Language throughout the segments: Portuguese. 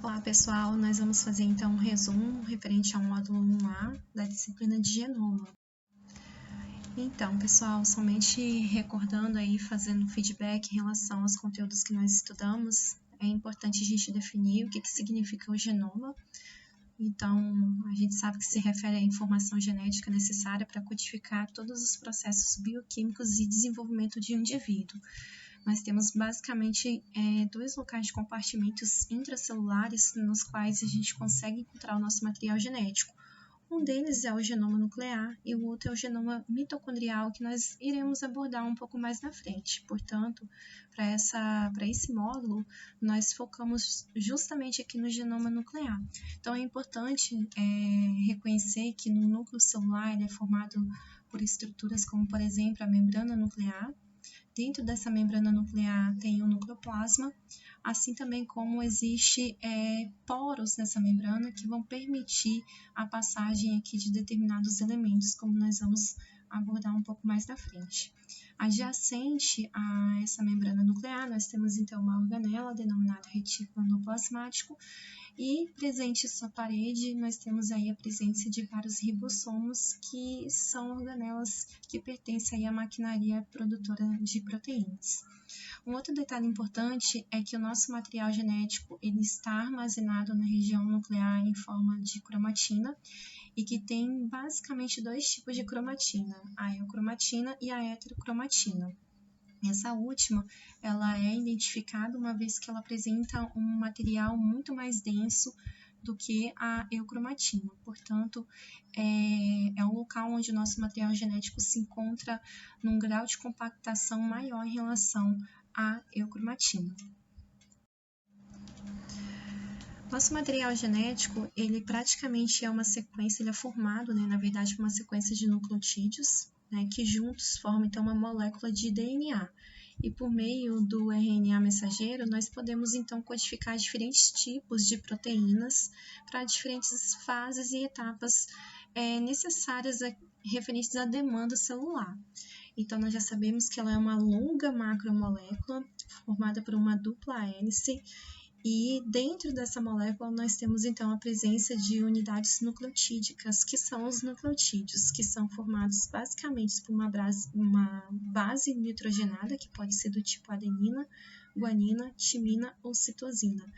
Olá pessoal, nós vamos fazer então um resumo referente ao módulo 1A da disciplina de genoma. Então pessoal, somente recordando aí, fazendo feedback em relação aos conteúdos que nós estudamos, é importante a gente definir o que significa o genoma. Então, a gente sabe que se refere à informação genética necessária para codificar todos os processos bioquímicos e desenvolvimento de um indivíduo. Nós temos basicamente dois locais de compartimentos intracelulares nos quais a gente consegue encontrar o nosso material genético. Um deles é o genoma nuclear e o outro é o genoma mitocondrial, que nós iremos abordar um pouco mais na frente. Portanto, para esse módulo, nós focamos justamente aqui no genoma nuclear. Então, é importante reconhecer que no núcleo celular ele é formado por estruturas como, por exemplo, a membrana nuclear. Dentro dessa membrana nuclear tem o nucleoplasma, assim também como existe poros nessa membrana que vão permitir a passagem aqui de determinados elementos, como nós vamos abordar um pouco mais na frente. Adjacente a essa membrana nuclear, nós temos então uma organela denominada retículo endoplasmático, e presente em sua parede, nós temos aí a presença de vários ribossomos, que são organelas que pertencem aí à maquinaria produtora de proteínas. Um outro detalhe importante é que o nosso material genético ele está armazenado na região nuclear em forma de cromatina, e que tem basicamente dois tipos de cromatina, a eucromatina e a heterocromatina. Essa última, ela é identificada uma vez que ela apresenta um material muito mais denso do que a eucromatina. Portanto, é um local onde o nosso material genético se encontra num grau de compactação maior em relação à eucromatina. Nosso material genético, ele praticamente é uma sequência, ele é formado, na verdade, por uma sequência de nucleotídeos, que juntos formam então uma molécula de DNA. E por meio do RNA mensageiro, nós podemos então codificar diferentes tipos de proteínas para diferentes fases e etapas necessárias referentes à demanda celular. Então, nós já sabemos que ela é uma longa macromolécula formada por uma dupla hélice. E dentro dessa molécula nós temos então a presença de unidades nucleotídicas, que são os nucleotídeos, que são formados basicamente por uma base nitrogenada, que pode ser do tipo adenina, guanina, timina ou citosina.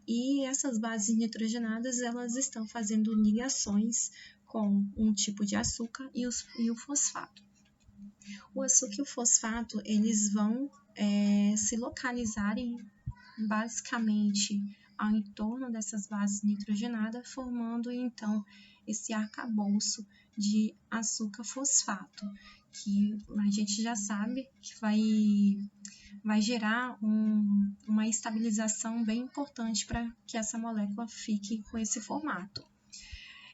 E essas bases nitrogenadas, elas estão fazendo ligações com um tipo de açúcar e o fosfato. O açúcar e o fosfato, eles vão se localizarem basicamente ao entorno dessas bases nitrogenadas, formando então esse arcabouço de açúcar-fosfato, que a gente já sabe que vai gerar uma estabilização bem importante para que essa molécula fique com esse formato.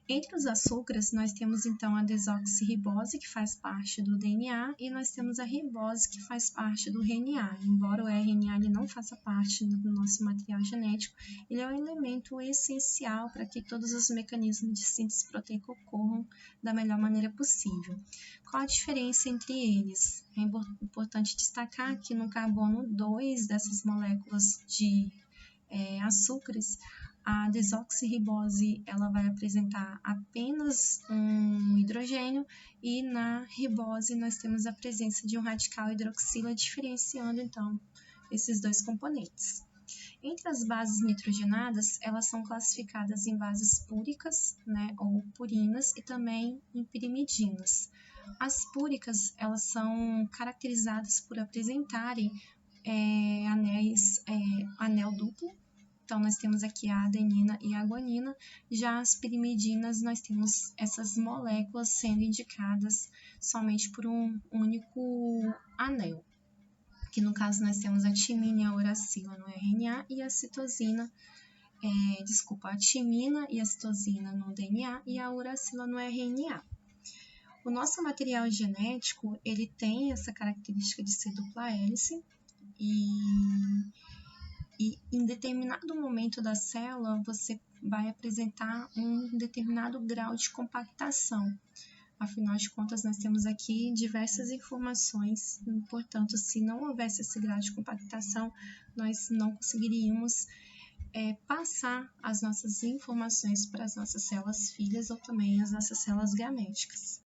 Entre os açúcares, nós temos então a desoxirribose, que faz parte do DNA, e nós temos a ribose, que faz parte do RNA. Embora o RNA ele não faça parte do nosso material genético, ele é um elemento essencial para que todos os mecanismos de síntese proteica ocorram da melhor maneira possível. Qual a diferença entre eles? É importante destacar que no carbono 2 dessas moléculas de açúcares, a desoxirribose ela vai apresentar apenas um hidrogênio, e na ribose nós temos a presença de um radical hidroxila, diferenciando então esses dois componentes. Entre as bases nitrogenadas, elas são classificadas em bases púricas, ou purinas, e também em pirimidinas. As púricas, elas são caracterizadas por apresentarem anel duplo. Então, nós temos aqui a adenina e a guanina. Já as pirimidinas, nós temos essas moléculas sendo indicadas somente por um único anel, que no caso nós temos a timina e a uracila no RNA e a citosina, a timina e a citosina no DNA e a uracila no RNA. O nosso material genético, ele tem essa característica de ser dupla hélice, e em determinado momento da célula você vai apresentar um determinado grau de compactação. Afinal de contas, nós temos aqui diversas informações, portanto, se não houvesse esse grau de compactação, nós não conseguiríamos passar as nossas informações para as nossas células filhas ou também as nossas células gaméticas.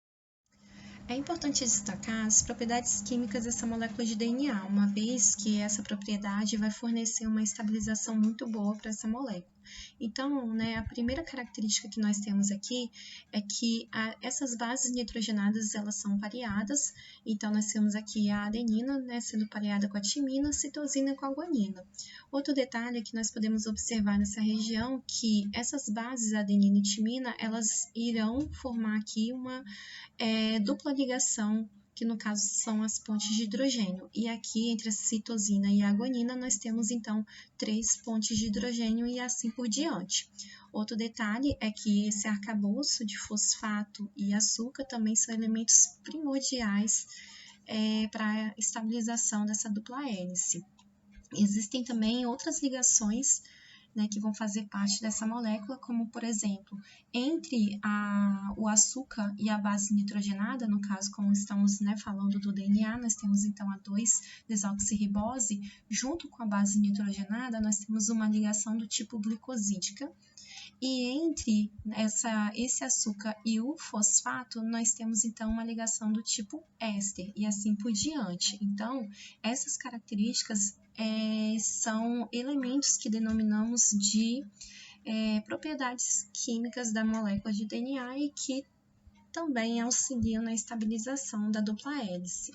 É importante destacar as propriedades químicas dessa molécula de DNA, uma vez que essa propriedade vai fornecer uma estabilização muito boa para essa molécula. Então, a primeira característica que nós temos aqui é que essas bases nitrogenadas elas são pareadas. Então, nós temos aqui a adenina, sendo pareada com a timina, citosina com a guanina. Outro detalhe que nós podemos observar nessa região que essas bases, adenina e timina, elas irão formar aqui uma dupla ligação, que no caso são as pontes de hidrogênio. E aqui, entre a citosina e a guanina, nós temos, então, 3 pontes de hidrogênio e assim por diante. Outro detalhe é que esse arcabouço de fosfato e açúcar também são elementos primordiais para a estabilização dessa dupla hélice. Existem também outras ligações que vão fazer parte dessa molécula, como, por exemplo, entre o açúcar e a base nitrogenada, no caso, como estamos falando do DNA, nós temos, então, a 2-desoxirribose, junto com a base nitrogenada, nós temos uma ligação do tipo glicosídica, e entre esse açúcar e o fosfato, nós temos, então, uma ligação do tipo éster, e assim por diante. Então, essas características são elementos que denominamos de propriedades químicas da molécula de DNA e que também auxiliam na estabilização da dupla hélice.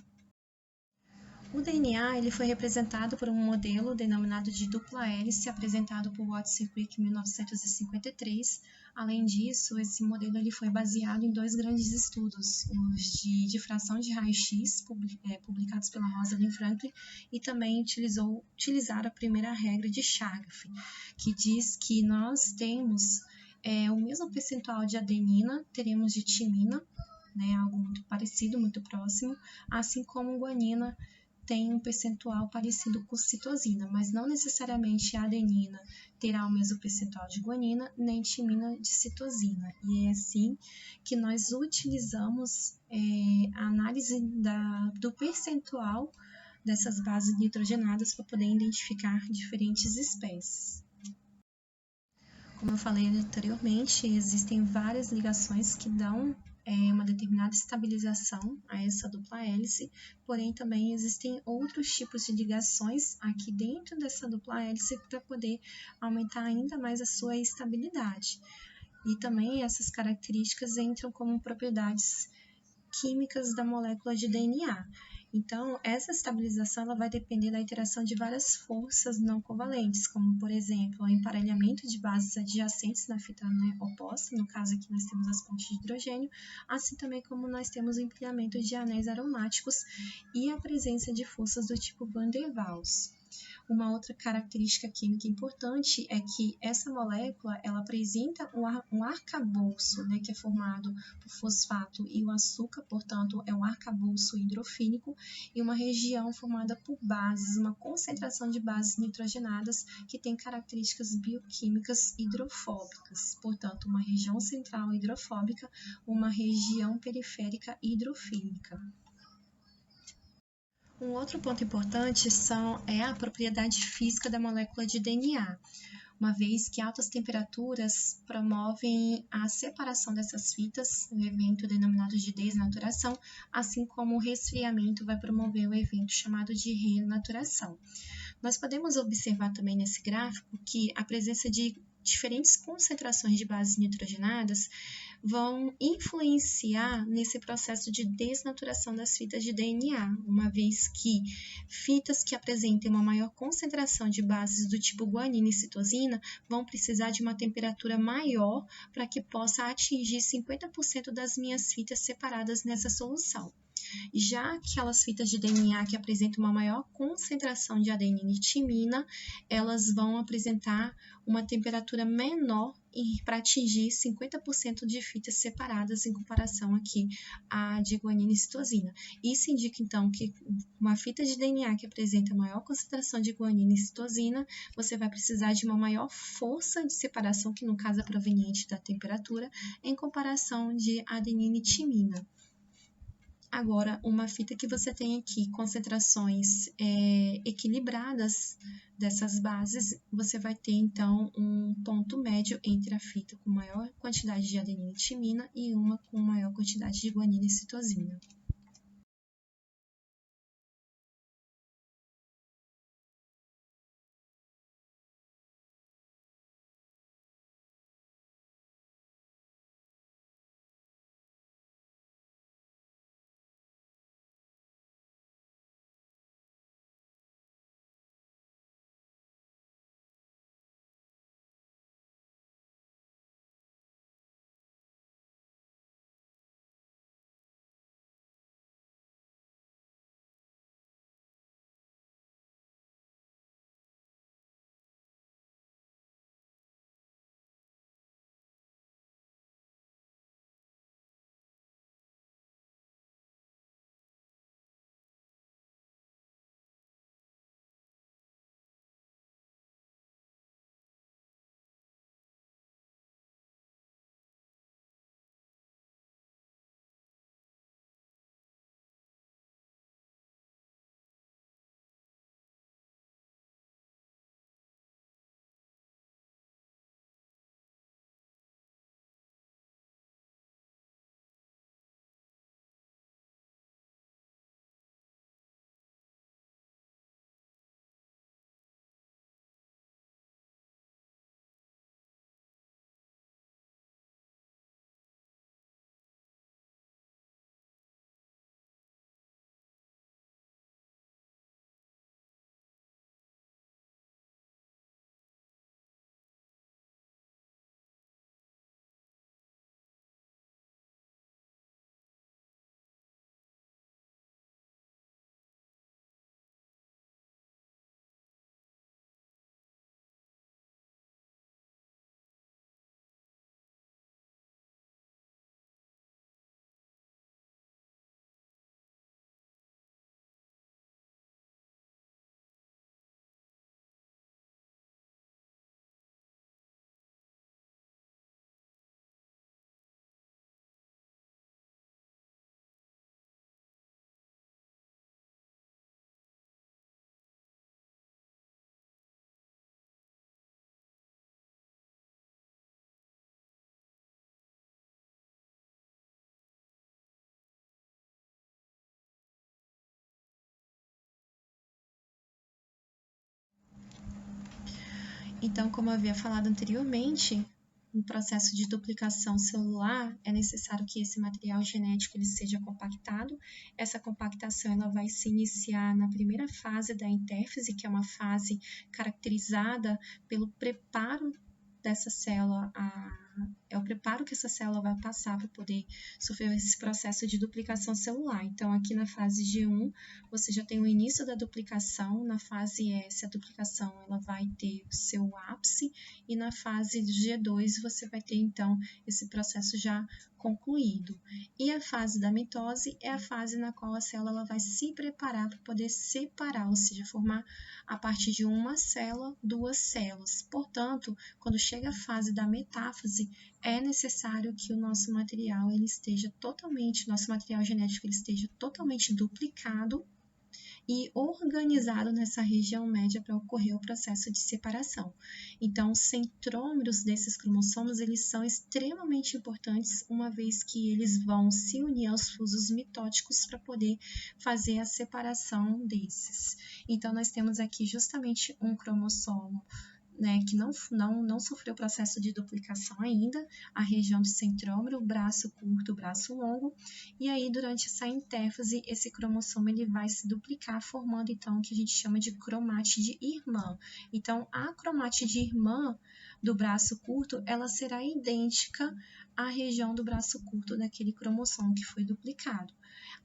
O DNA ele foi representado por um modelo denominado de dupla hélice, apresentado por Watson-Crick em 1953. Além disso, esse modelo ele foi baseado em 2 grandes estudos, os de difração de raio-x, publicados pela Rosalind Franklin, e também utilizaram a primeira regra de Chargaff, que diz que nós temos o mesmo percentual de adenina, teremos de timina, algo muito parecido, muito próximo, assim como guanina tem um percentual parecido com citosina, mas não necessariamente a adenina terá o mesmo percentual de guanina, nem timina de citosina. E é assim que nós utilizamos a análise do percentual dessas bases nitrogenadas para poder identificar diferentes espécies. Como eu falei anteriormente, existem várias ligações que dão uma determinada estabilização a essa dupla hélice, porém também existem outros tipos de ligações aqui dentro dessa dupla hélice para poder aumentar ainda mais a sua estabilidade. E também essas características entram como propriedades químicas da molécula de DNA. Então, essa estabilização ela vai depender da interação de várias forças não covalentes, como, por exemplo, o emparelhamento de bases adjacentes na fita oposta, no caso aqui nós temos as pontes de hidrogênio, assim também como nós temos o empilhamento de anéis aromáticos e a presença de forças do tipo Van der Waals. Uma outra característica química importante é que essa molécula ela apresenta um arcabouço, que é formado por fosfato e o açúcar, portanto, é um arcabouço hidrofílico, e uma região formada por bases, uma concentração de bases nitrogenadas que tem características bioquímicas hidrofóbicas, portanto, uma região central hidrofóbica, uma região periférica hidrofílica. Um outro ponto importante é a propriedade física da molécula de DNA, uma vez que altas temperaturas promovem a separação dessas fitas, um evento denominado de desnaturação, assim como o resfriamento vai promover o evento chamado de renaturação. Nós podemos observar também nesse gráfico que a presença de diferentes concentrações de bases nitrogenadas vão influenciar nesse processo de desnaturação das fitas de DNA, uma vez que fitas que apresentem uma maior concentração de bases do tipo guanina e citosina vão precisar de uma temperatura maior para que possa atingir 50% das minhas fitas separadas nessa solução. Já aquelas fitas de DNA que apresentam uma maior concentração de adenina e timina, elas vão apresentar uma temperatura menor para atingir 50% de fitas separadas em comparação aqui à de guanina e citosina. Isso indica, então, que uma fita de DNA que apresenta maior concentração de guanina e citosina, você vai precisar de uma maior força de separação, que no caso é proveniente da temperatura, em comparação de adenina e timina. Agora, uma fita que você tem aqui concentrações equilibradas dessas bases, você vai ter, então, um ponto médio entre a fita com maior quantidade de adenina e timina e uma com maior quantidade de guanina e citosina. Então, como eu havia falado anteriormente, no processo de duplicação celular, é necessário que esse material genético ele seja compactado. Essa compactação ela vai se iniciar na primeira fase da intérfise, que é uma fase caracterizada pelo preparo dessa célula, é o preparo que essa célula vai passar para poder sofrer esse processo de duplicação celular. Então, aqui na fase G1, você já tem o início da duplicação, na fase S, a duplicação ela vai ter o seu ápice, e na fase G2, você vai ter, então, esse processo já concluído. E a fase da mitose é a fase na qual a célula ela vai se preparar para poder separar, ou seja, formar a partir de uma célula, duas células. Portanto, quando chega a fase da metáfase, é necessário que o nosso material ele esteja totalmente, nosso material genético ele esteja totalmente duplicado e organizado nessa região média para ocorrer o processo de separação. Então, os centrômeros desses cromossomos, eles são extremamente importantes, uma vez que eles vão se unir aos fusos mitóticos para poder fazer a separação desses. Então, nós temos aqui justamente um cromossomo, né, que não sofreu o processo de duplicação ainda, a região do centrômero, o braço curto, o braço longo, e aí durante essa intérfase, esse cromossomo ele vai se duplicar, formando então o que a gente chama de cromátide irmã. Então, a cromátide irmã do braço curto, ela será idêntica à região do braço curto daquele cromossomo que foi duplicado.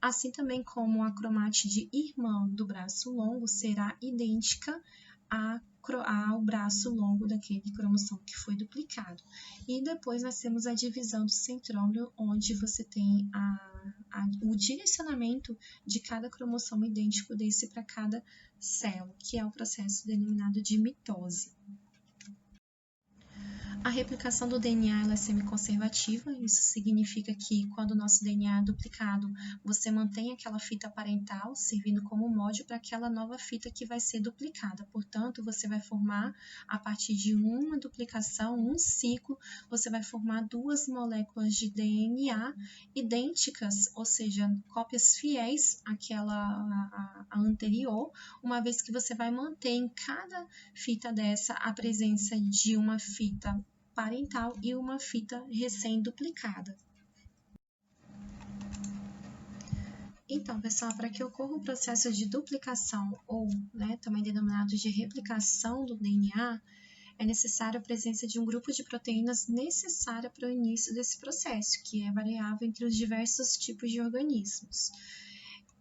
Assim também como a cromátide irmã do braço longo será idêntica ao braço longo daquele cromossomo que foi duplicado. E depois nós temos a divisão do centrômero, onde você tem o direcionamento de cada cromossomo idêntico desse para cada célula, que é o processo denominado de mitose. A replicação do DNA ela é semiconservativa, isso significa que quando o nosso DNA é duplicado, você mantém aquela fita parental servindo como molde para aquela nova fita que vai ser duplicada. Portanto, você vai formar, a partir de uma duplicação, um ciclo, você vai formar duas moléculas de DNA idênticas, ou seja, cópias fiéis àquela a anterior, uma vez que você vai manter em cada fita dessa a presença de uma fita parental e uma fita recém-duplicada. Então, pessoal, para que ocorra o processo de duplicação ou, também denominado de replicação do DNA, é necessária a presença de um grupo de proteínas necessária para o início desse processo, que é variável entre os diversos tipos de organismos.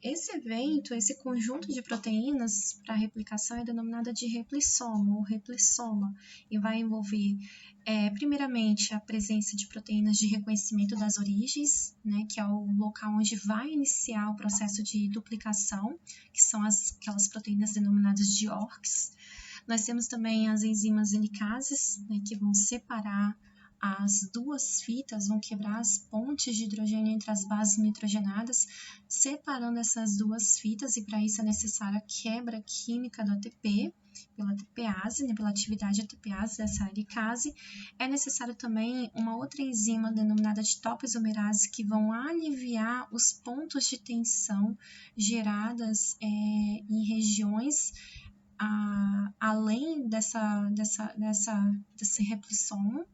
Esse evento, esse conjunto de proteínas para replicação é denominado de replissoma ou replissoma e vai envolver, primeiramente, a presença de proteínas de reconhecimento das origens, que é o local onde vai iniciar o processo de duplicação, que são aquelas proteínas denominadas de ORCs. Nós temos também as enzimas helicases, que vão separar as duas fitas, vão quebrar as pontes de hidrogênio entre as bases nitrogenadas, separando essas duas fitas, e para isso é necessária a quebra química do ATP, pela ATPase, pela atividade ATPase dessa helicase. É necessário também uma outra enzima denominada de topoisomerase, que vão aliviar os pontos de tensão geradas em regiões além desse replissoma.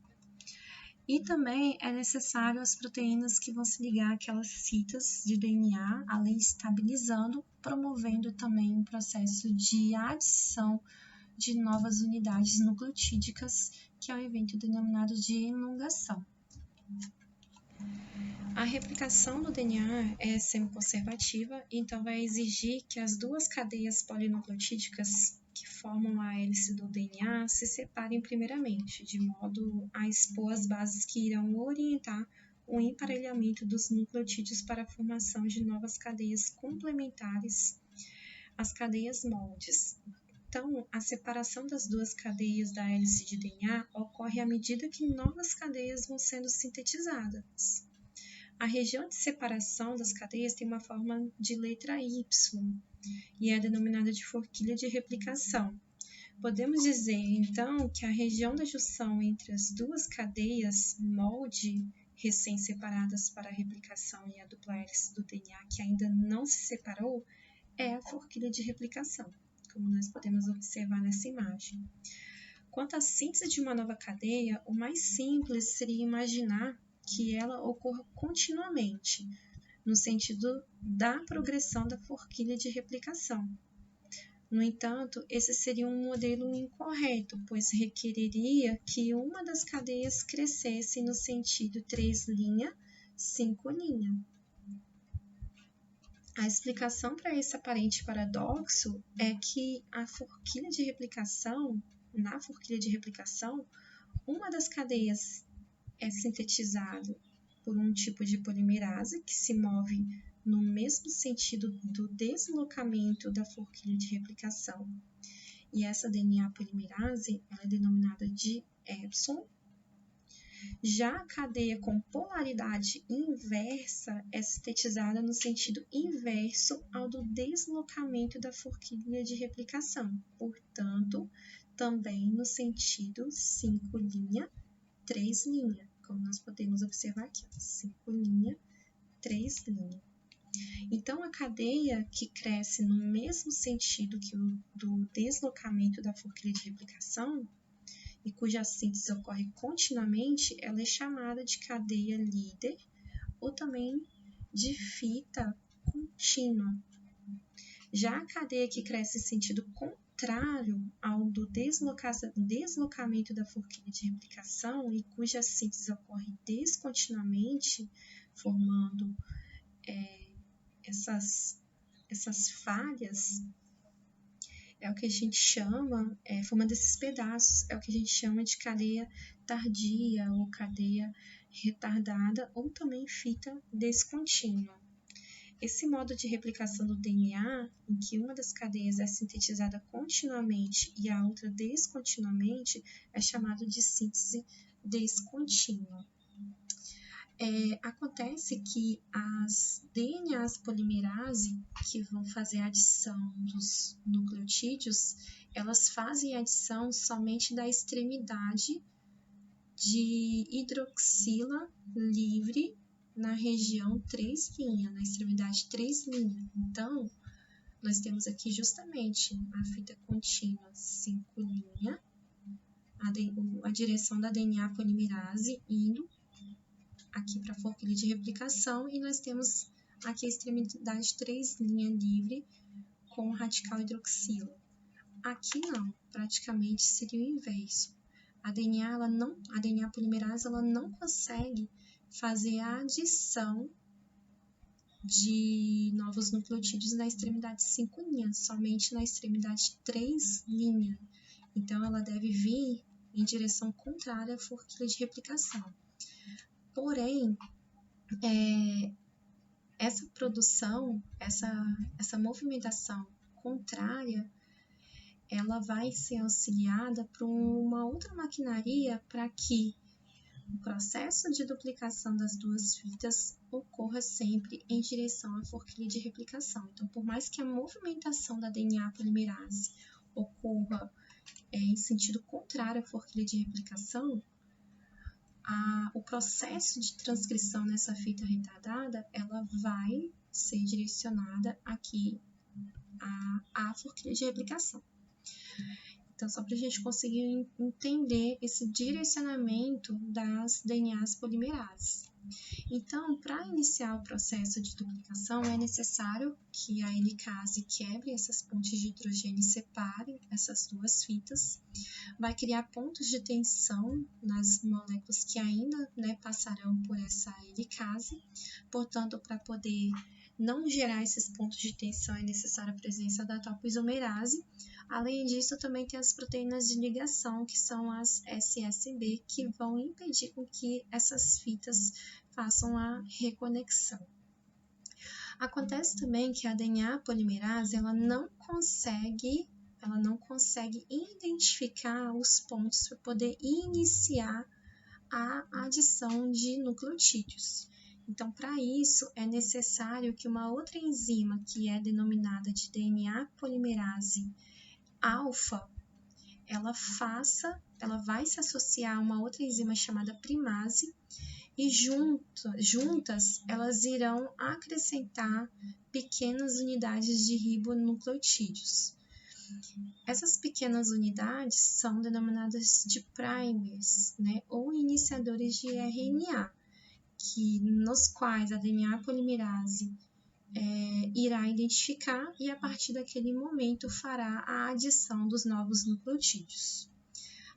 E também é necessário as proteínas que vão se ligar àquelas fitas de DNA, além de estabilizando, promovendo também o processo de adição de novas unidades nucleotídicas, que é o evento denominado de elongação. A replicação do DNA é semiconservativa, então vai exigir que as duas cadeias polinucleotídicas que formam a hélice do DNA se separem primeiramente, de modo a expor as bases que irão orientar o emparelhamento dos nucleotídeos para a formação de novas cadeias complementares às cadeias moldes. Então, a separação das duas cadeias da hélice de DNA ocorre à medida que novas cadeias vão sendo sintetizadas. A região de separação das cadeias tem uma forma de letra Y e é denominada de forquilha de replicação. Podemos dizer, então, que a região da junção entre as duas cadeias molde recém-separadas para a replicação e a dupla hélice do DNA que ainda não se separou é a forquilha de replicação, como nós podemos observar nessa imagem. Quanto à síntese de uma nova cadeia, o mais simples seria imaginar que ela ocorra continuamente, no sentido da progressão da forquilha de replicação. No entanto, esse seria um modelo incorreto, pois requeriria que uma das cadeias crescesse no sentido 3', 5'. A explicação para esse aparente paradoxo é que na forquilha de replicação, uma das cadeias é sintetizado por um tipo de polimerase que se move no mesmo sentido do deslocamento da forquilha de replicação. E essa DNA polimerase ela é denominada de Epson. Já a cadeia com polaridade inversa é sintetizada no sentido inverso ao do deslocamento da forquilha de replicação, portanto, também no sentido 5', 3', como nós podemos observar aqui, 5', 3'. Então, a cadeia que cresce no mesmo sentido que o do deslocamento da forquilha de replicação e cuja síntese ocorre continuamente, ela é chamada de cadeia líder ou também de fita contínua. Já a cadeia que cresce em sentido contrário ao do deslocamento da forquilha de replicação e cuja síntese ocorre descontinuamente, formando essas falhas, é o que a gente chama, formando esses pedaços, é o que a gente chama de cadeia tardia ou cadeia retardada ou também fita descontínua. esse modo de replicação do DNA, em que uma das cadeias é sintetizada continuamente e a outra descontinuamente, é chamado de síntese descontínua. Acontece que as DNAs polimerase, que vão fazer a adição dos nucleotídeos, elas fazem a adição somente da extremidade de hidroxila livre na região 3', na extremidade 3'. Então, nós temos aqui justamente a fita contínua 5', a direção da DNA polimerase indo aqui para a forquilha de replicação, e nós temos aqui a extremidade 3' livre com o radical hidroxila. Aqui não, praticamente seria o inverso. A DNA polimerase ela não consegue fazer a adição de novos nucleotídeos na extremidade 5', somente na extremidade 3'. Então, ela deve vir em direção contrária à forquilha de replicação. Porém, essa produção, essa movimentação contrária, ela vai ser auxiliada por uma outra maquinaria para que o processo de duplicação das duas fitas ocorra sempre em direção à forquilha de replicação. Então, por mais que a movimentação da DNA polimerase ocorra em sentido contrário à forquilha de replicação, o processo de transcrição nessa fita retardada, ela vai ser direcionada aqui à forquilha de replicação. Então, só para a gente conseguir entender esse direcionamento das DNAs polimerases. Então, para iniciar o processo de duplicação, é necessário que a helicase quebre essas pontes de hidrogênio e separe essas duas fitas. Vai criar pontos de tensão nas moléculas que ainda passarão por essa helicase. Portanto, para poder não gerar esses pontos de tensão, é necessária a presença da topoisomerase. Além disso, também tem as proteínas de ligação, que são as SSB, que vão impedir com que essas fitas façam a reconexão. Acontece também que a DNA polimerase ela não consegue identificar os pontos para poder iniciar a adição de nucleotídeos. Então, para isso, é necessário que uma outra enzima, que é denominada de DNA polimerase alfa, ela vai se associar a uma outra enzima chamada primase, e juntas elas irão acrescentar pequenas unidades de ribonucleotídeos. Essas pequenas unidades são denominadas de primers, ou iniciadores de RNA, nos quais a DNA polimerase irá identificar e a partir daquele momento fará a adição dos novos nucleotídeos.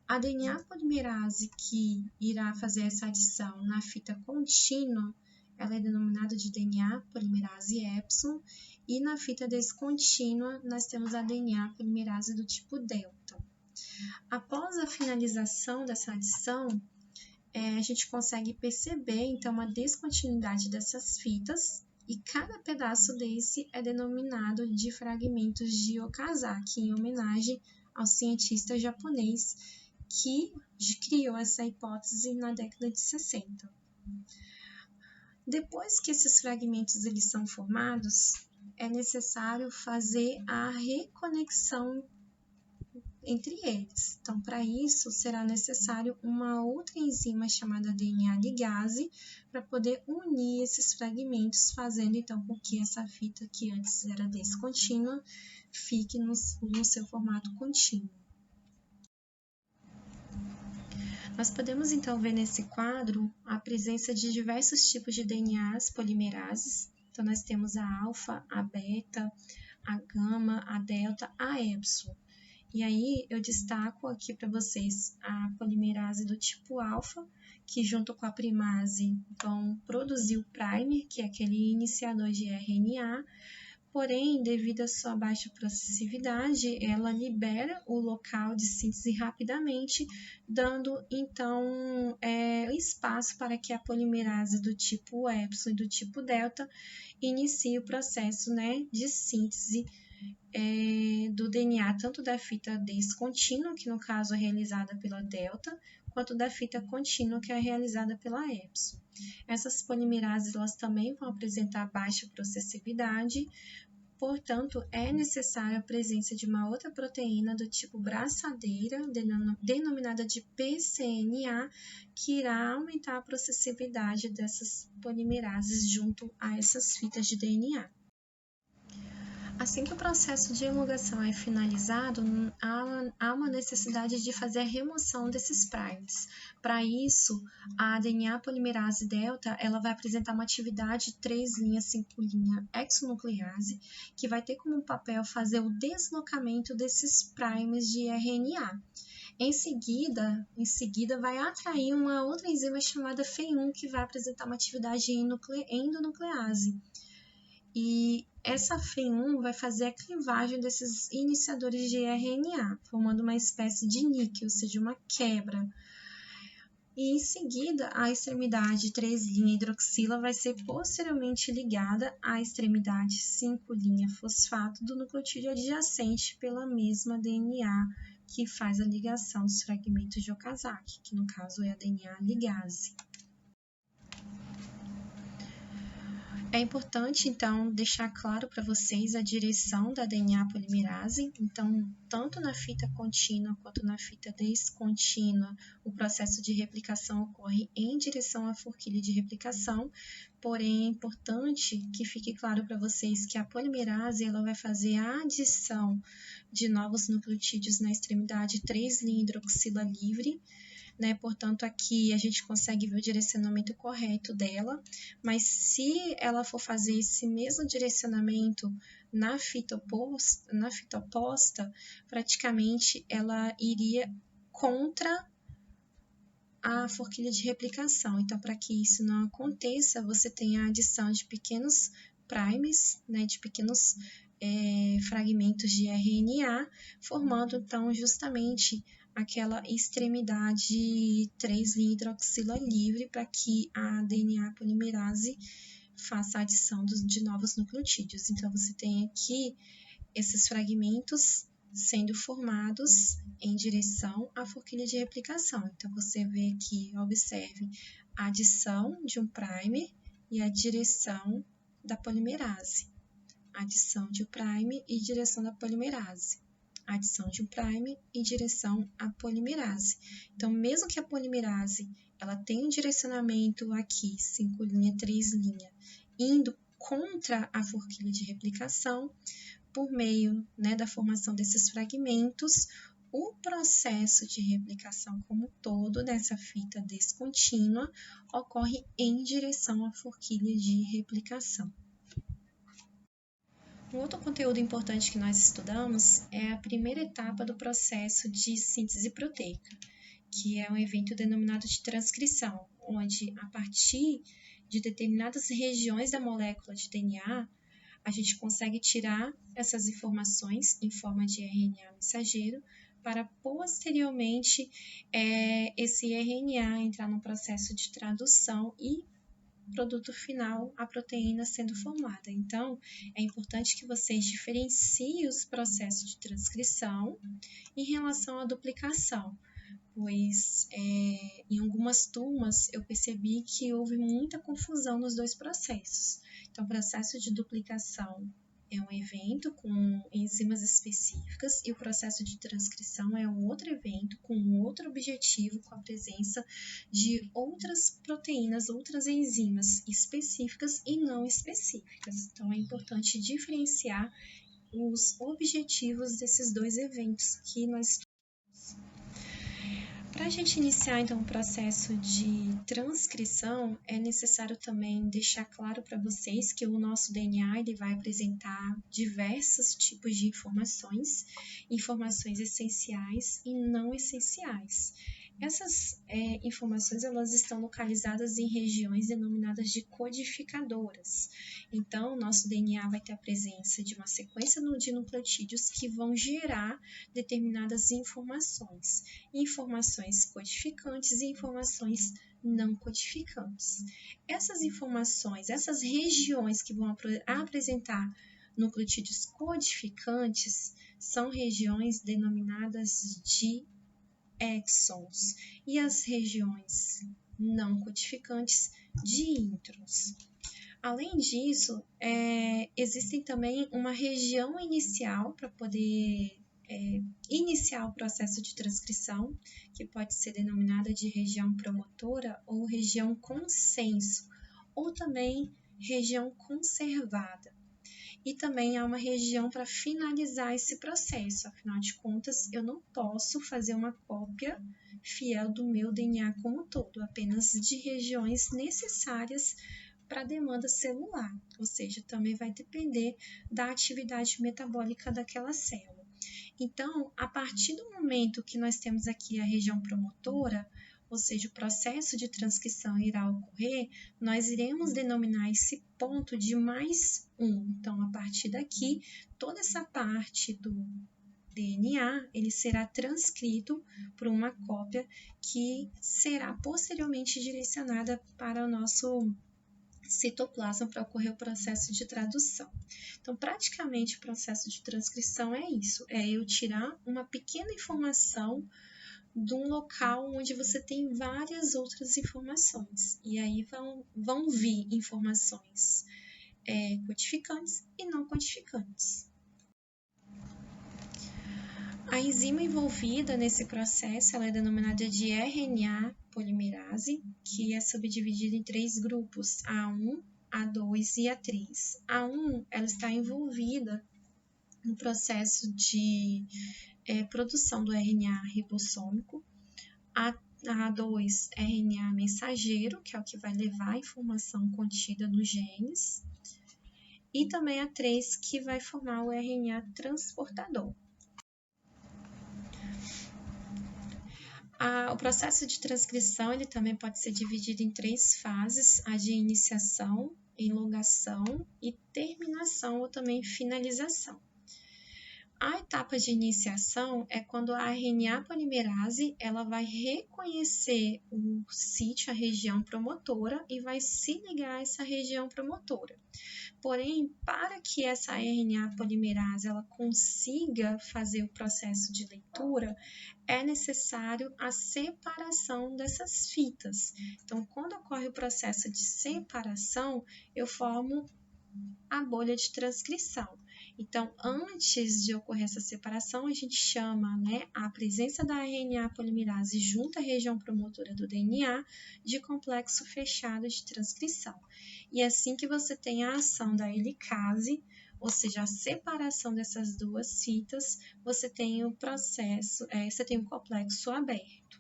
A DNA polimerase que irá fazer essa adição na fita contínua, ela é denominada de DNA polimerase epsilon, e na fita descontínua nós temos a DNA polimerase do tipo delta. Após a finalização dessa adição, a gente consegue perceber então a descontinuidade dessas fitas, e cada pedaço desse é denominado de fragmentos de Okazaki, em homenagem ao cientista japonês que criou essa hipótese na década de 60. Depois que esses fragmentos eles são formados, é necessário fazer a reconexão entre eles. Então, para isso, será necessário uma outra enzima chamada DNA ligase para poder unir esses fragmentos, fazendo então com que essa fita que antes era descontínua fique no seu formato contínuo. Nós podemos então ver nesse quadro a presença de diversos tipos de DNAs polimerases. Então, nós temos a alfa, a beta, a gama, a delta, a epsilon. E aí, eu destaco aqui para vocês a polimerase do tipo alfa, que junto com a primase vão produzir o primer, que é aquele iniciador de RNA, porém, devido à sua baixa processividade, ela libera o local de síntese rapidamente, dando então espaço para que a polimerase do tipo epsilon e do tipo delta inicie o processo, né, de síntese do DNA, tanto da fita descontínua, que no caso é realizada pela delta, quanto da fita contínua, que é realizada pela epsilon. Essas polimerases elas também vão apresentar baixa processibilidade, portanto, é necessária a presença de uma outra proteína do tipo braçadeira, denominada de pCNA, que irá aumentar a processibilidade dessas polimerases junto a essas fitas de DNA. Assim que o processo de emulgação é finalizado, há uma necessidade de fazer a remoção desses primers. Para isso, a DNA polimerase delta ela vai apresentar uma atividade 3', 5' exonuclease, que vai ter como papel fazer o deslocamento desses primers de RNA. Em seguida, vai atrair uma outra enzima chamada FEI1, que vai apresentar uma atividade endonuclease. E essa FEI1 vai fazer a clivagem desses iniciadores de RNA, formando uma espécie de níquel, ou seja, uma quebra. E em seguida, a extremidade 3' hidroxila vai ser posteriormente ligada à extremidade 5' fosfato do nucleotídeo adjacente pela mesma DNA que faz a ligação dos fragmentos de Okazaki, que no caso é a DNA ligase. É importante, então, deixar claro para vocês a direção da DNA polimerase. Então, tanto na fita contínua quanto na fita descontínua, o processo de replicação ocorre em direção à forquilha de replicação. Porém, é importante que fique claro para vocês que a polimerase ela vai fazer a adição de novos nucleotídeos na extremidade 3' hidroxila livre. Portanto, aqui a gente consegue ver o direcionamento correto dela, mas se ela for fazer esse mesmo direcionamento na fita oposta, praticamente ela iria contra a forquilha de replicação. Então, para que isso não aconteça, você tem a adição de pequenos primers, de pequenos fragmentos de RNA, formando então justamente aquela extremidade 3' hidroxila livre para que a DNA polimerase faça a adição de novos nucleotídeos. Então, você tem aqui esses fragmentos sendo formados em direção à forquilha de replicação. Então, você vê aqui, observe a adição de um primer e a direção da polimerase. Adição de um primer e direção da polimerase. Adição de um primer e direção à polimerase. Então, mesmo que a polimerase ela tenha um direcionamento aqui, 5', 3', indo contra a forquilha de replicação, por meio da formação desses fragmentos, o processo de replicação como todo dessa fita descontínua ocorre em direção à forquilha de replicação. Um outro conteúdo importante que nós estudamos é a primeira etapa do processo de síntese proteica, que é um evento denominado de transcrição, onde a partir de determinadas regiões da molécula de DNA, a gente consegue tirar essas informações em forma de RNA mensageiro para posteriormente esse RNA entrar no processo de tradução e produto final, a proteína sendo formada. Então, é importante que vocês diferenciem os processos de transcrição em relação à duplicação, pois em algumas turmas eu percebi que houve muita confusão nos dois processos. Então, o processo de duplicação é um evento com enzimas específicas e o processo de transcrição é um outro evento com um outro objetivo, com a presença de outras proteínas, outras enzimas específicas e não específicas. Então, é importante diferenciar os objetivos desses dois eventos que nós estudamos. Para a gente iniciar, então, o processo de transcrição, é necessário também deixar claro para vocês que o nosso DNA ele vai apresentar diversos tipos de informações essenciais e não essenciais. Essas informações elas estão localizadas em regiões denominadas de codificadoras. Então, nosso DNA vai ter a presença de uma sequência de nucleotídeos que vão gerar determinadas informações. Informações codificantes e informações não codificantes. Essas informações, essas regiões que vão apresentar nucleotídeos codificantes são regiões denominadas de exons e as regiões não codificantes de introns. Além disso, existe também uma região inicial para poder iniciar o processo de transcrição, que pode ser denominada de região promotora ou região consenso, ou também região conservada. E também há uma região para finalizar esse processo. Afinal de contas, eu não posso fazer uma cópia fiel do meu DNA como um todo, apenas de regiões necessárias para a demanda celular, ou seja, também vai depender da atividade metabólica daquela célula. Então, a partir do momento que nós temos aqui a região promotora, ou seja, o processo de transcrição irá ocorrer, nós iremos denominar esse ponto de mais 1. Então, a partir daqui, toda essa parte do DNA, ele será transcrito por uma cópia que será posteriormente direcionada para o nosso citoplasma para ocorrer o processo de tradução. Então, praticamente o processo de transcrição é isso, é eu tirar uma pequena informação de um local onde você tem várias outras informações. E aí vão vir informações codificantes e não codificantes. A enzima envolvida nesse processo ela é denominada de RNA polimerase, que é subdividida em 3 grupos, A1, A2 e A3. A1 ela está envolvida no processo de produção do RNA ribossômico, a A2 RNA mensageiro, que é o que vai levar a informação contida nos genes, e também a 3, que vai formar o RNA transportador. O processo de transcrição ele também pode ser dividido em 3 fases, a de iniciação, elongação e terminação ou também finalização. A etapa de iniciação é quando a RNA polimerase ela vai reconhecer o sítio, a região promotora e vai se ligar a essa região promotora. Porém, para que essa RNA polimerase ela consiga fazer o processo de leitura, é necessário a separação dessas fitas. Então, quando ocorre o processo de separação, eu formo a bolha de transcrição. Então, antes de ocorrer essa separação, a gente chama a presença da RNA polimerase junto à região promotora do DNA de complexo fechado de transcrição. E assim que você tem a ação da helicase, ou seja, a separação dessas duas fitas, você tem o processo, você tem o complexo aberto.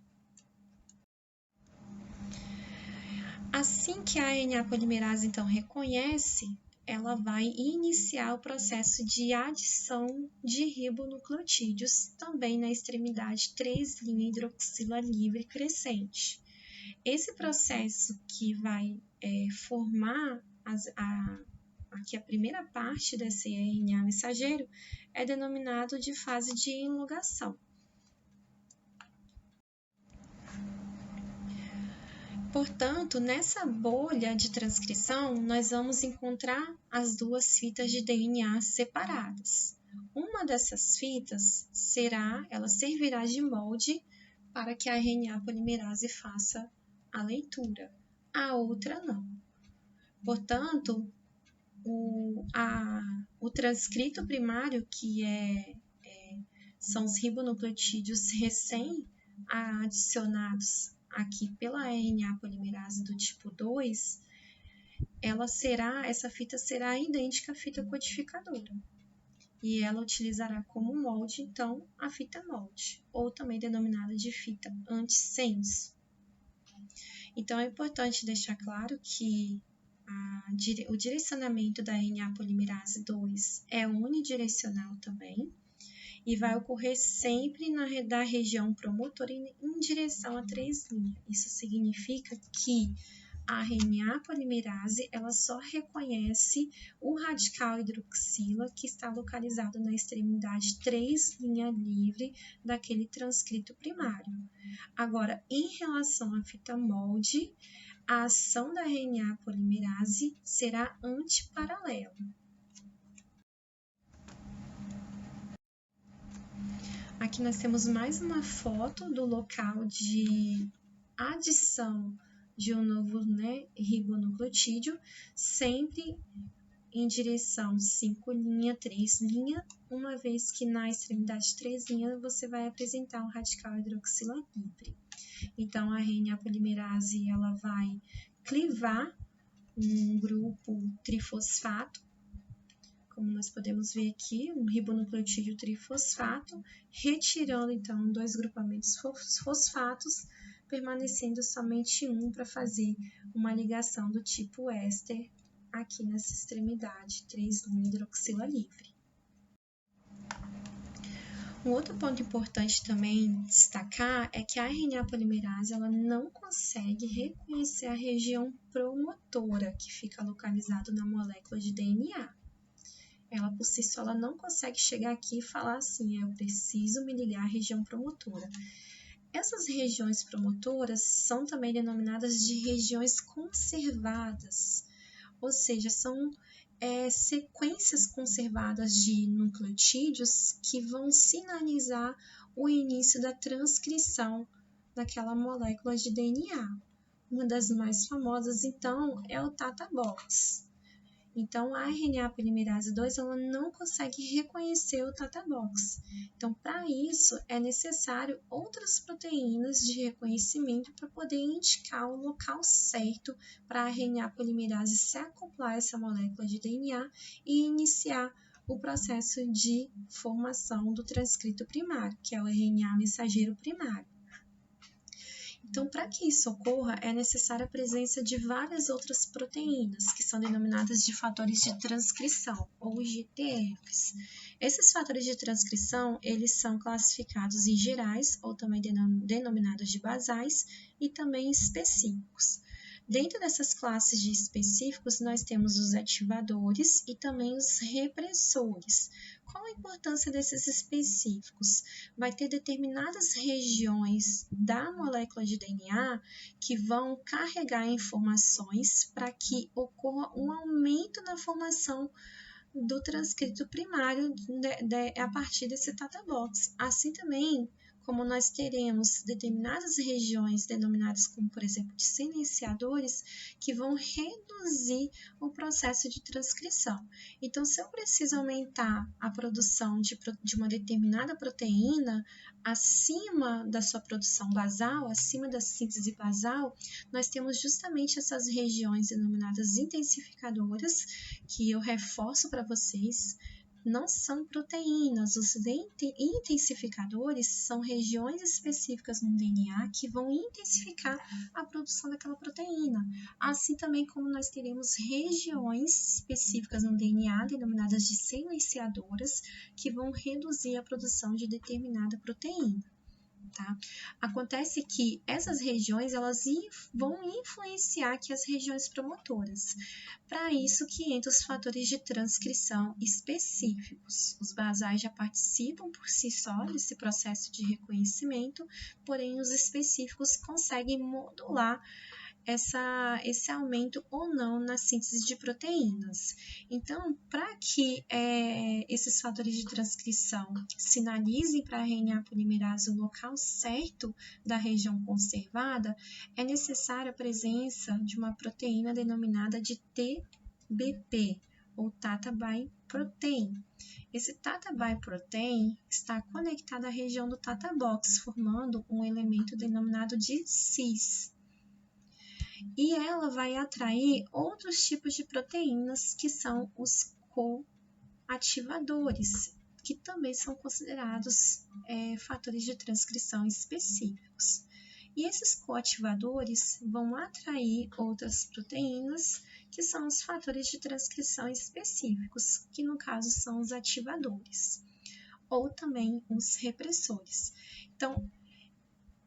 Assim que a RNA polimerase, então, reconhece, ela vai iniciar o processo de adição de ribonucleotídeos, também na extremidade 3' hidroxila livre crescente. Esse processo que vai formar aqui a primeira parte desse RNA mensageiro é denominado de fase de elongação. Portanto, nessa bolha de transcrição, nós vamos encontrar as duas fitas de DNA separadas. Uma dessas fitas ela servirá de molde para que a RNA polimerase faça a leitura, a outra não. Portanto, o transcrito primário, que são os ribonucleotídeos recém-adicionados aqui pela RNA polimerase do tipo 2, essa fita será idêntica à fita codificadora. E ela utilizará como molde, então, a fita molde, ou também denominada de fita antissenso. Então, é importante deixar claro que o direcionamento da RNA polimerase 2 é unidirecional também, e vai ocorrer sempre da região promotora em direção a 3' Isso significa que a RNA polimerase ela só reconhece o radical hidroxila que está localizado na extremidade 3' livre daquele transcrito primário. Agora, em relação à fita molde, a ação da RNA polimerase será antiparalela. Aqui nós temos mais uma foto do local de adição de um novo ribonucleotídeo, sempre em direção 5', 3', uma vez que na extremidade 3' você vai apresentar um radical hidroxila livre. Então, a RNA polimerase ela vai clivar um grupo trifosfato, como nós podemos ver aqui, um ribonucleotídeo trifosfato, retirando então 2 grupamentos fosfatos, permanecendo somente um para fazer uma ligação do tipo éster aqui nessa extremidade 3' hidroxila livre. Um outro ponto importante também destacar é que a RNA polimerase ela não consegue reconhecer a região promotora que fica localizada na molécula de DNA. Ela por si só ela não consegue chegar aqui e falar assim, eu preciso me ligar à região promotora. Essas regiões promotoras são também denominadas de regiões conservadas, ou seja, são sequências conservadas de nucleotídeos que vão sinalizar o início da transcrição daquela molécula de DNA. Uma das mais famosas, então, é o Tata Box. Então, a RNA polimerase 2 ela não consegue reconhecer o Tata Box. Então, para isso, é necessário outras proteínas de reconhecimento para poder indicar o local certo para a RNA polimerase se acoplar a essa molécula de DNA e iniciar o processo de formação do transcrito primário, que é o RNA mensageiro primário. Então, para que isso ocorra, é necessária a presença de várias outras proteínas, que são denominadas de fatores de transcrição, ou GTFs. Esses fatores de transcrição, eles são classificados em gerais, ou também denominados de basais, e também específicos. Dentro dessas classes de específicos, nós temos os ativadores e também os repressores. Qual a importância desses específicos? Vai ter determinadas regiões da molécula de DNA que vão carregar informações para que ocorra um aumento na formação do transcrito primário a partir desse Tata Box. Assim também, como nós teremos determinadas regiões denominadas como, por exemplo, de silenciadores, que vão reduzir o processo de transcrição. Então, se eu preciso aumentar a produção de uma determinada proteína acima da sua produção basal, acima da síntese basal, nós temos justamente essas regiões denominadas intensificadoras, que eu reforço para vocês, não são proteínas. Os intensificadores são regiões específicas no DNA que vão intensificar a produção daquela proteína. Assim também como nós teremos regiões específicas no DNA, denominadas de silenciadoras, que vão reduzir a produção de determinada proteína. Tá? Acontece que essas regiões elas vão influenciar aqui as regiões promotoras. Para isso que entram os fatores de transcrição específicos. Os basais já participam por si só desse processo de reconhecimento, porém os específicos conseguem modular esse aumento ou não na síntese de proteínas. Então, para que esses fatores de transcrição sinalizem para a RNA polimerase o local certo da região conservada, é necessária a presença de uma proteína denominada de TBP, ou Tata Binding Protein. Esse Tata Binding Protein está conectado à região do Tata Box, formando um elemento denominado de cis. E ela vai atrair outros tipos de proteínas, que são os coativadores, que também são considerados fatores de transcrição específicos. E esses coativadores vão atrair outras proteínas, que são os fatores de transcrição específicos, que no caso são os ativadores. ou também os repressores. Então,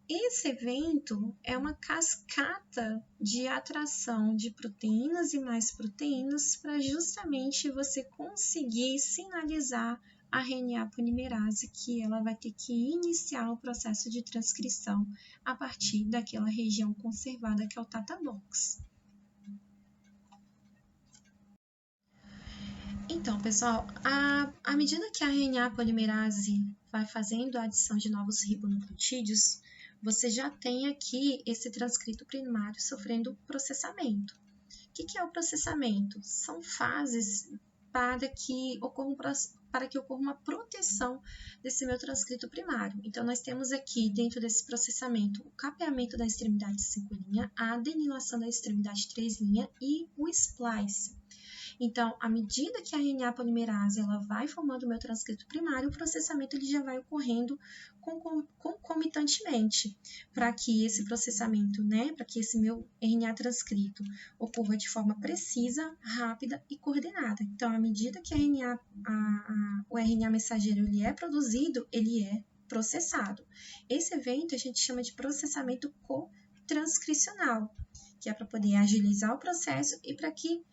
esse evento é uma cascata de atração de proteínas e mais proteínas para justamente você conseguir sinalizar a RNA polimerase, que ela vai ter que iniciar o processo de transcrição a partir daquela região conservada que é o Tata Box. Então, pessoal, à medida que a RNA polimerase vai fazendo a adição de novos ribonucleotídeos, você já tem aqui esse transcrito primário sofrendo processamento. O que é o processamento? São fases para que ocorra uma proteção desse meu transcrito primário. Então, nós temos aqui, dentro desse processamento, o capeamento da extremidade 5' a adenilação da extremidade 3' e o splice. Então, à medida que a RNA polimerase ela vai formando o meu transcrito primário, o processamento ele já vai ocorrendo concomitantemente, para que esse processamento, para que esse meu RNA transcrito ocorra de forma precisa, rápida e coordenada. Então, à medida que o RNA mensageiro ele é produzido, ele é processado. Esse evento a gente chama de processamento cotranscricional, que é para poder agilizar o processo e para que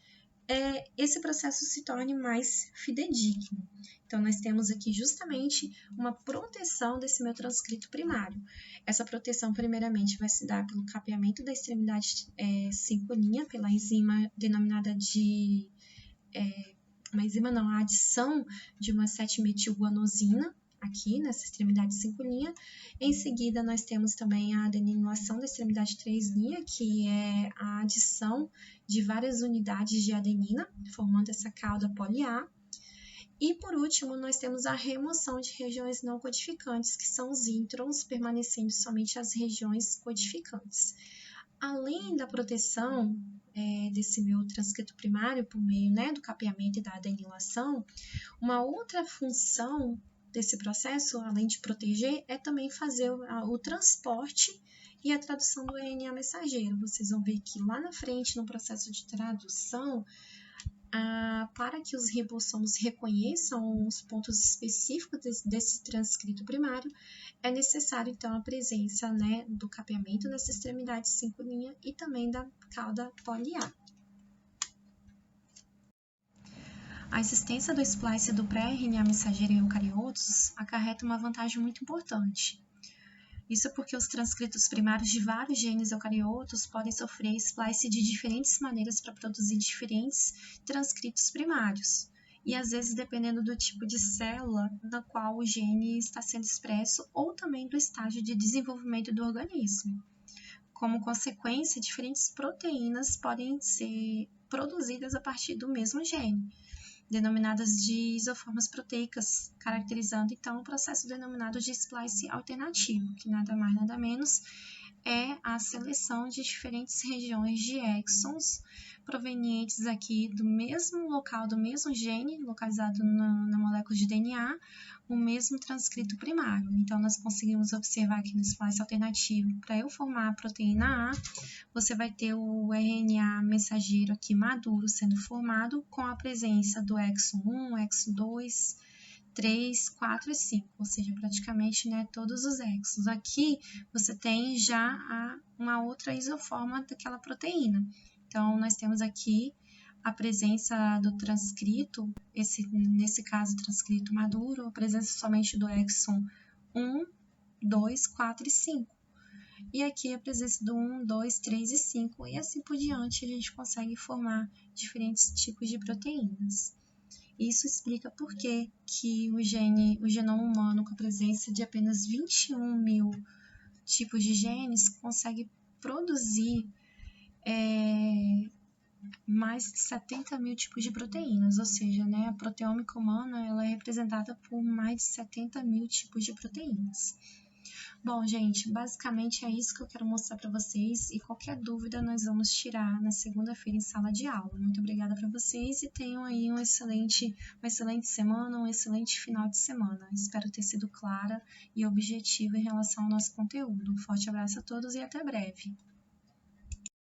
esse processo se torne mais fidedigno. Então, nós temos aqui justamente uma proteção desse meu transcrito primário. Essa proteção, primeiramente, vai se dar pelo capeamento da extremidade 5', pela enzima denominada de... a adição de uma 7-metilguanosina, aqui nessa extremidade 5'. Em seguida, nós temos também a adenilação da extremidade 3', que é a adição de várias unidades de adenina, formando essa cauda poli-A. E, por último, nós temos a remoção de regiões não codificantes, que são os introns, permanecendo somente as regiões codificantes. Além da proteção desse meu transcrito primário por meio do capeamento e da adenilação, uma outra função desse processo, além de proteger, é também fazer o transporte e a tradução do RNA mensageiro. Vocês vão ver que lá na frente, no processo de tradução, para que os ribossomos reconheçam os pontos específicos desse transcrito primário, é necessário, então, a presença do capeamento dessa extremidade 5' e também da cauda poli-A. A existência do splice do pré-RNA mensageiro em eucariotos acarreta uma vantagem muito importante. Isso porque os transcritos primários de vários genes eucariotos podem sofrer splice de diferentes maneiras para produzir diferentes transcritos primários, e às vezes dependendo do tipo de célula na qual o gene está sendo expresso ou também do estágio de desenvolvimento do organismo. Como consequência, diferentes proteínas podem ser produzidas a partir do mesmo gene, denominadas de isoformas proteicas, caracterizando então o processo denominado de splice alternativo, que nada mais nada menos é a seleção de diferentes regiões de exons provenientes aqui do mesmo local, do mesmo gene, localizado na molécula de DNA, o mesmo transcrito primário. Então, nós conseguimos observar aqui no splice alternativo, para eu formar a proteína A, você vai ter o RNA mensageiro aqui maduro sendo formado com a presença do exon 1, exon 2, 3, 4 e 5, ou seja, praticamente todos os exons. Aqui você tem já uma outra isoforma daquela proteína. Então, nós temos aqui a presença do transcrito, nesse caso transcrito maduro, a presença somente do exon 1, 2, 4 e 5. E aqui a presença do 1, 2, 3 e 5, e assim por diante a gente consegue formar diferentes tipos de proteínas. Isso explica por que o genoma humano, com a presença de apenas 21 mil tipos de genes, consegue produzir mais de 70 mil tipos de proteínas, ou seja, a proteômica humana ela é representada por mais de 70 mil tipos de proteínas. Bom, gente, basicamente é isso que eu quero mostrar para vocês, e qualquer dúvida nós vamos tirar na segunda-feira em sala de aula. Muito obrigada para vocês e tenham aí uma excelente semana, um excelente final de semana. Espero ter sido clara e objetiva em relação ao nosso conteúdo. Um forte abraço a todos e até breve.